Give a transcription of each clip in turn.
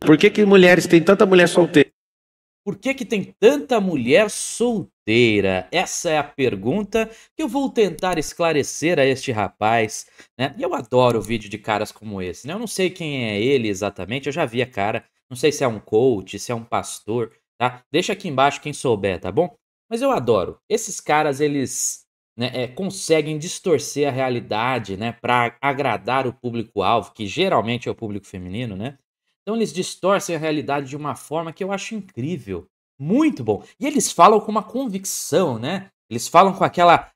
Por que que mulheres têm tanta mulher solteira? Por que que tem tanta mulher solteira? Essa é a pergunta que eu vou tentar esclarecer a este rapaz, né? E eu adoro vídeo de caras como esse, né? Eu não sei quem é ele exatamente, eu já vi a cara, não sei se é um coach, se é um pastor, tá? Deixa aqui embaixo quem souber, tá bom? Mas eu adoro. Esses caras, eles, né, conseguem distorcer a realidade, né, para agradar o público-alvo, que geralmente é o público feminino, né? Então eles distorcem a realidade de uma forma que eu acho incrível, muito bom. E eles falam com uma convicção, né? Eles falam com aquela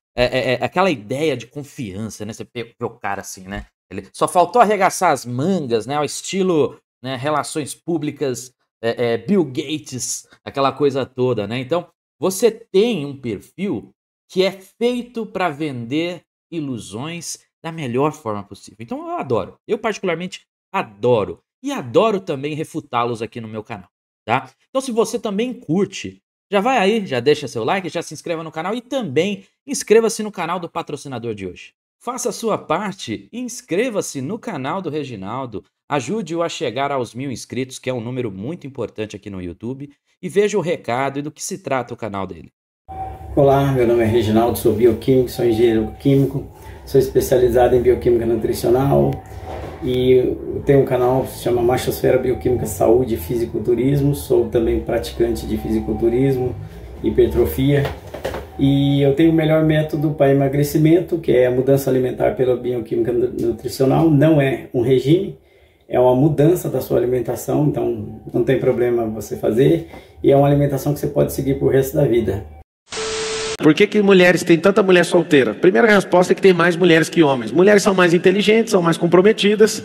ideia de confiança, né? Você vê o cara assim, né? Ele só faltou arregaçar as mangas, né? Ao estilo, né, relações públicas, Bill Gates, aquela coisa toda, né? Então, você tem um perfil que é feito para vender ilusões da melhor forma possível. Então eu adoro. Eu particularmente adoro. E adoro também refutá-los aqui no meu canal, tá? Então se você também curte, já vai aí, já deixa seu like, já se inscreva no canal e também inscreva-se no canal do patrocinador de hoje. Faça a sua parte e inscreva-se no canal do Reginaldo, ajude-o a chegar aos 1000 inscritos, que é um número muito importante aqui no YouTube, e veja o recado e do que se trata o canal dele. Olá, meu nome é Reginaldo, sou bioquímico, sou engenheiro químico, sou especializado em bioquímica nutricional e tenho um canal que se chama Machosfera Bioquímica Saúde e Fisiculturismo, sou também praticante de fisiculturismo, hipertrofia e eu tenho o melhor método para emagrecimento, que é a mudança alimentar pela bioquímica nutricional. Não é um regime, é uma mudança da sua alimentação, então não tem problema você fazer, e é uma alimentação que você pode seguir pro resto da vida. Por que que mulheres têm tanta mulher solteira? Primeira resposta é que tem mais mulheres que homens. Mulheres são mais inteligentes, são mais comprometidas.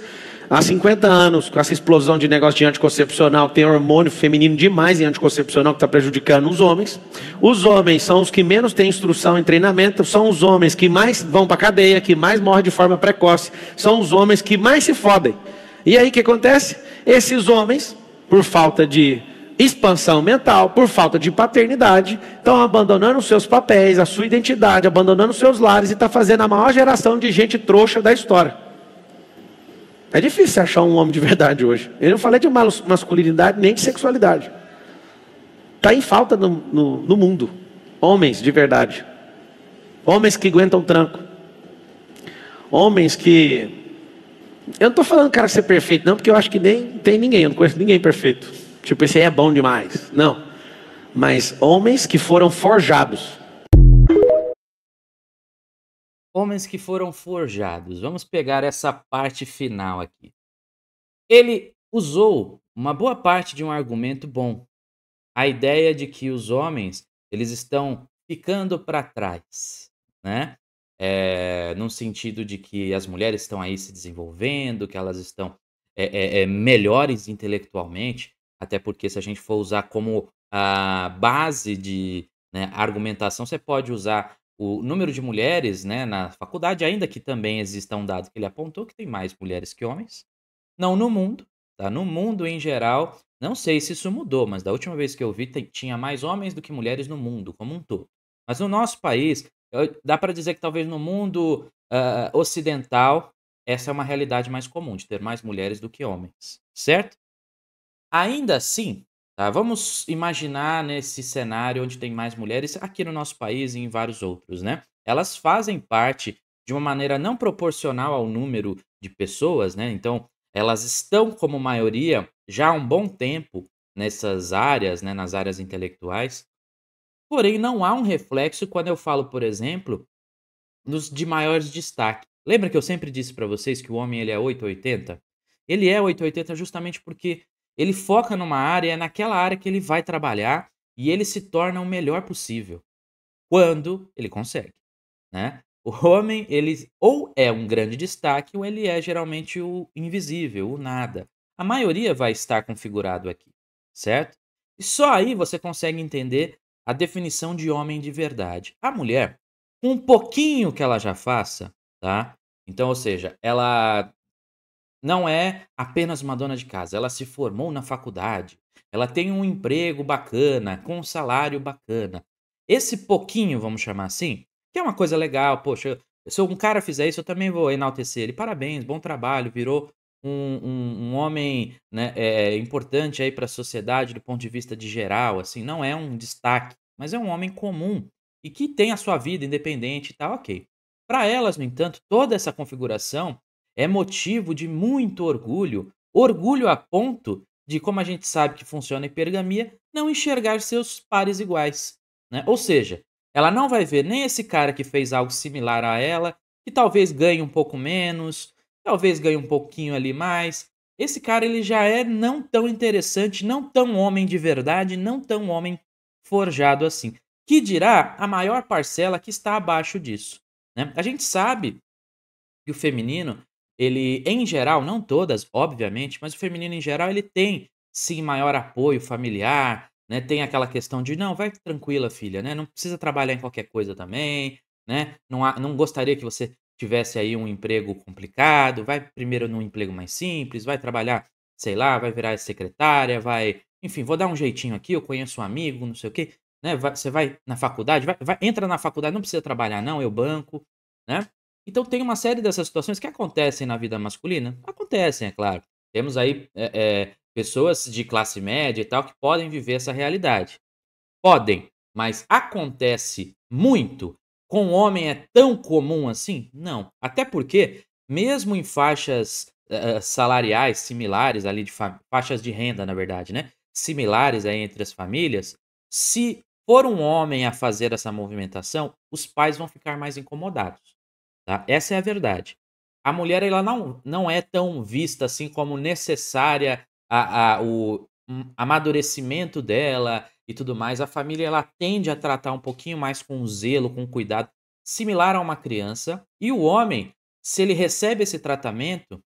Há 50 anos, com essa explosão de negócio de anticoncepcional, tem hormônio feminino demais em anticoncepcional que está prejudicando os homens. Os homens são os que menos têm instrução em treinamento, são os homens que mais vão para a cadeia, que mais morrem de forma precoce, são os homens que mais se fodem. E aí o que acontece? Esses homens, por falta de expansão mental, por falta de paternidade, estão abandonando os seus papéis, a sua identidade, abandonando os seus lares e está fazendo a maior geração de gente trouxa da história. É difícil achar um homem de verdade hoje. Eu não falei de masculinidade nem de sexualidade. Está em falta no mundo. Homens de verdade. Homens que aguentam tranco. Homens que... Eu não estou falando cara ser perfeito não, porque eu acho que nem tem ninguém, eu não conheço ninguém perfeito. Tipo, esse aí é bom demais. Não. Mas homens que foram forjados. Homens que foram forjados. Vamos pegar essa parte final aqui. Ele usou uma boa parte de um argumento bom. A ideia de que os homens, eles estão ficando para trás, né? Num sentido de que as mulheres estão aí se desenvolvendo, que elas estão melhores intelectualmente, até porque se a gente for usar como a base de, né, argumentação, você pode usar o número de mulheres, né, na faculdade, ainda que também exista um dado que ele apontou que tem mais mulheres que homens, não no mundo, tá? No mundo em geral, não sei se isso mudou, mas da última vez que eu vi tinha mais homens do que mulheres no mundo como um todo. Mas no nosso país, dá para dizer que talvez no mundo ocidental, essa é uma realidade mais comum, de ter mais mulheres do que homens, certo? Ainda assim, tá, vamos imaginar nesse cenário onde tem mais mulheres aqui no nosso país e em vários outros, né? Elas fazem parte de uma maneira não proporcional ao número de pessoas, né? Então, elas estão como maioria já há um bom tempo nessas áreas, né, nas áreas intelectuais. Porém, não há um reflexo quando eu falo, por exemplo, nos de maiores destaque. Lembra que eu sempre disse para vocês que o homem ele é 880? Ele é 880 justamente porque ele foca numa área, é naquela área que ele vai trabalhar e ele se torna o melhor possível, quando ele consegue, né? O homem, ele ou é um grande destaque ou ele é geralmente o invisível, o nada. A maioria vai estar configurado aqui, certo? E só aí você consegue entender a definição de homem de verdade. A mulher, com um pouquinho que ela já faça, tá? Então, ou seja, ela não é apenas uma dona de casa, ela se formou na faculdade, ela tem um emprego bacana, com um salário bacana. Esse pouquinho, vamos chamar assim, que é uma coisa legal, poxa, se um cara fizer isso, eu também vou enaltecer ele. Parabéns, bom trabalho, virou um homem, né, importante aí para a sociedade do ponto de vista de geral, assim, não é um destaque, mas é um homem comum e que tem a sua vida independente e tal, ok. Para elas, no entanto, toda essa configuração é motivo de muito orgulho, orgulho a ponto de, como a gente sabe que funciona a hipergamia, não enxergar seus pares iguais, né? Ou seja, ela não vai ver nem esse cara que fez algo similar a ela, que talvez ganhe um pouco menos, talvez ganhe um pouquinho ali mais. Esse cara ele já é não tão interessante, não tão homem de verdade, não tão homem forjado assim. Que dirá a maior parcela que está abaixo disso, né? A gente sabe que o feminino, ele em geral, não todas, obviamente, mas o feminino em geral ele tem sim maior apoio familiar, né? Tem aquela questão de não, vai tranquila, filha, né? Não precisa trabalhar em qualquer coisa também, né? Não gostaria que você tivesse aí um emprego complicado, vai primeiro num emprego mais simples, vai trabalhar, sei lá, vai virar secretária, vai, enfim, vou dar um jeitinho aqui, eu conheço um amigo, não sei o quê, né? Você vai na faculdade, entra na faculdade, não precisa trabalhar não, eu banco, né? Então tem uma série dessas situações que acontecem na vida masculina. Acontecem, é claro. Temos aí, pessoas de classe média e tal que podem viver essa realidade. Podem, mas acontece muito? Com o homem é tão comum assim? Não. Até porque, mesmo em faixas, salariais similares ali de faixas de renda, na verdade, né, similares aí entre as famílias, se for um homem a fazer essa movimentação, os pais vão ficar mais incomodados. Tá? Essa é a verdade. A mulher ela não é tão vista assim como necessária o amadurecimento dela e tudo mais. A família ela tende a tratar um pouquinho mais com zelo, com cuidado, similar a uma criança. E o homem, se ele recebe esse tratamento,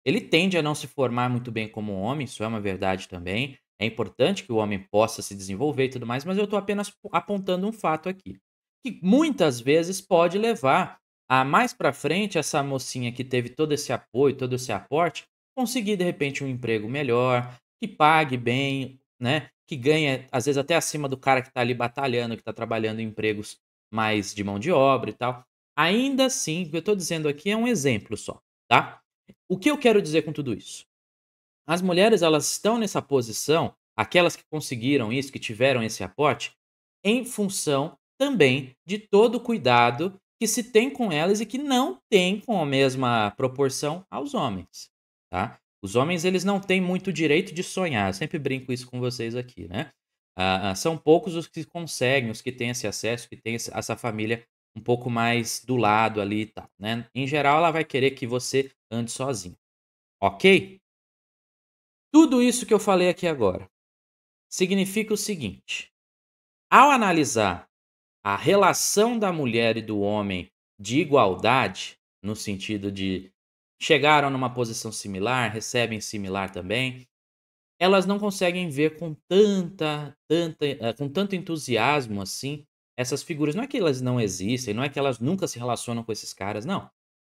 ele tende a não se formar muito bem como homem, isso é uma verdade também. É importante que o homem possa se desenvolver e tudo mais, mas eu estou apenas apontando um fato aqui. Que muitas vezes pode levar a mais para frente essa mocinha que teve todo esse apoio, todo esse aporte, conseguir de repente um emprego melhor, que pague bem, né? Que ganhe, às vezes, até acima do cara que está ali batalhando, que está trabalhando em empregos mais de mão de obra e tal. Ainda assim, o que eu estou dizendo aqui é um exemplo só, tá? O que eu quero dizer com tudo isso? As mulheres elas estão nessa posição, aquelas que conseguiram isso, que tiveram esse aporte, em função também de todo o cuidado que se tem com elas e que não tem com a mesma proporção aos homens, tá? Os homens eles não têm muito direito de sonhar, eu sempre brinco isso com vocês aqui, né? São poucos os que conseguem, os que têm esse acesso, que têm essa família um pouco mais do lado ali e tal, né? Em geral, ela vai querer que você ande sozinho, ok? Tudo isso que eu falei aqui agora significa o seguinte: ao analisar a relação da mulher e do homem de igualdade, no sentido de chegaram numa posição similar, recebem similar também, elas não conseguem ver com com tanto entusiasmo assim essas figuras. Não é que elas não existem, não é que elas nunca se relacionam com esses caras, não.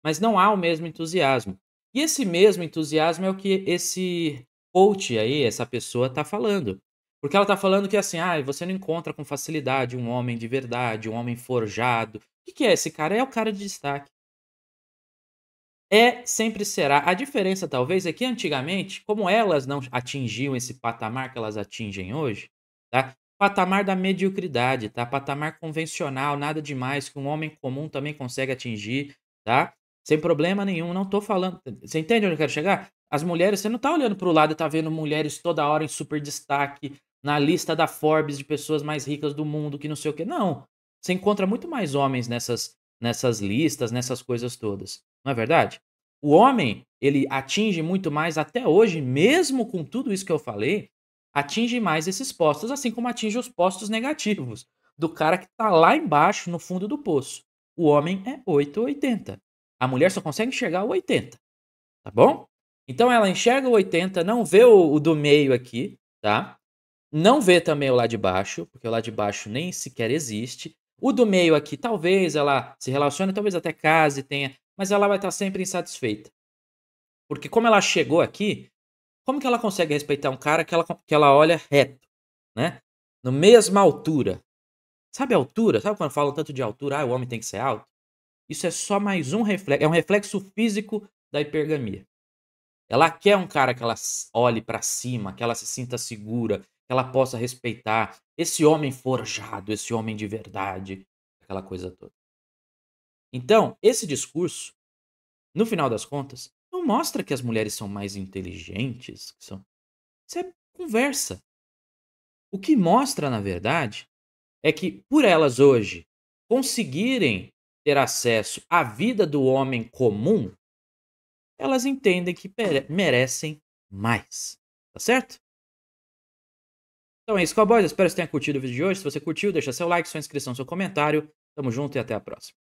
Mas não há o mesmo entusiasmo. E esse mesmo entusiasmo é o que esse coach aí, essa pessoa tá falando. Porque ela tá falando que assim, você não encontra com facilidade um homem de verdade, um homem forjado. O que é esse cara? É o cara de destaque. É, sempre será. A diferença talvez é que antigamente, como elas não atingiam esse patamar que elas atingem hoje, tá? Patamar da mediocridade, tá? Patamar convencional, nada demais, que um homem comum também consegue atingir, tá? Sem problema nenhum, não tô falando. Você entende onde eu quero chegar? As mulheres, você não tá olhando pro lado e tá vendo mulheres toda hora em super destaque, na lista da Forbes de pessoas mais ricas do mundo, que não sei o quê. Não. Você encontra muito mais homens nessas listas, nessas coisas todas. Não é verdade? O homem, ele atinge muito mais até hoje, mesmo com tudo isso que eu falei, atinge mais esses postos, assim como atinge os postos negativos, do cara que tá lá embaixo, no fundo do poço. O homem é 8 ou 80. A mulher só consegue enxergar o 80, tá bom? Então ela enxerga o 80, não vê o do meio aqui, tá? Não vê também o lá de baixo, porque o lá de baixo nem sequer existe. O do meio aqui, talvez ela se relacione, talvez até case, tenha, mas ela vai estar sempre insatisfeita. Porque como ela chegou aqui, como que ela consegue respeitar um cara que ela olha reto, né? Na mesma altura. Sabe a altura? Sabe quando falam tanto de altura, o homem tem que ser alto? Isso é só mais um reflexo, é um reflexo físico da hipergamia. Ela quer um cara que ela olhe pra cima, que ela se sinta segura, que ela possa respeitar. Esse homem forjado, esse homem de verdade, aquela coisa toda. Então, esse discurso, no final das contas, não mostra que as mulheres são mais inteligentes, que são. Isso é conversa. O que mostra, na verdade, é que por elas hoje conseguirem ter acesso à vida do homem comum, elas entendem que merecem mais. Tá certo? Então é isso, cowboys. Espero que você tenha curtido o vídeo de hoje. Se você curtiu, deixa seu like, sua inscrição, seu comentário. Tamo junto e até a próxima.